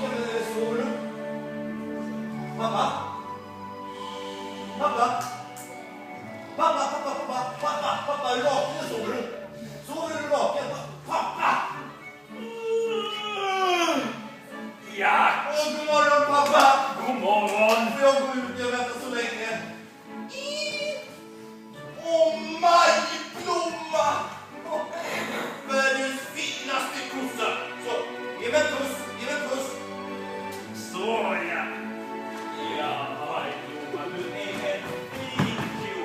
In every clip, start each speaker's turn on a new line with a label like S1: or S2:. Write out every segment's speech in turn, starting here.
S1: vaken, sover du? Pappa? Pappa? Pappa, är du vaken eller sover du? Sover du vaken? Pappa!
S2: Ja!
S1: God morgon, pappa!
S2: God morgon!
S1: Får jag gå ut? Jag väntar så länge. Majblomma! Världens finaste kossa. Så, ge mig en puss.
S2: Så ja! Ja, Majblomma, du är en fin ko.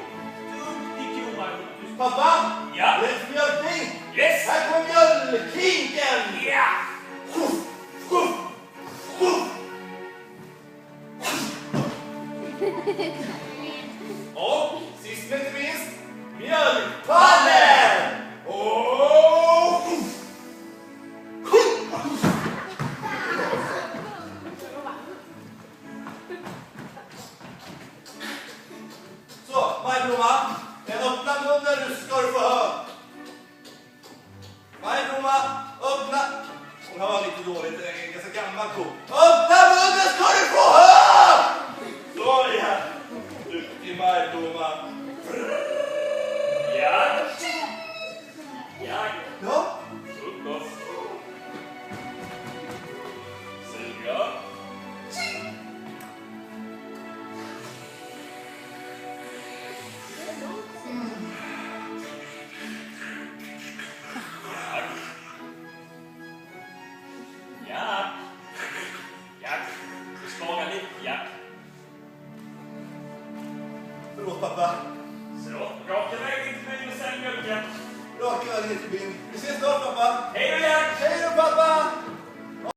S2: Duktig ko, Majblomma.
S1: Pappa!
S2: Ja?
S1: Det är mjölkning!
S2: Yes!
S1: Här kommer mjölkhinken!
S2: Ja!
S1: Och sist men inte minst, mjölkpallen! Så, Majblomma, en öppna munnen nu ska du få höra. Majblomma, öppna. Hon har lite dåligt, en ganska gammal ko. Öppna munnen ska du få höra! Så ja, duktig Majblomma.
S2: Ja! Ja!
S1: Ja,
S2: Frukost. Suga. Ja. Ja. Du smakar lite. Ja.
S1: förlåt pappa.
S2: Så, raka vägen till byn och sen mjölken.
S1: Raka vägen till byn. Vi ses snart pappa.
S2: Hej då, Jack!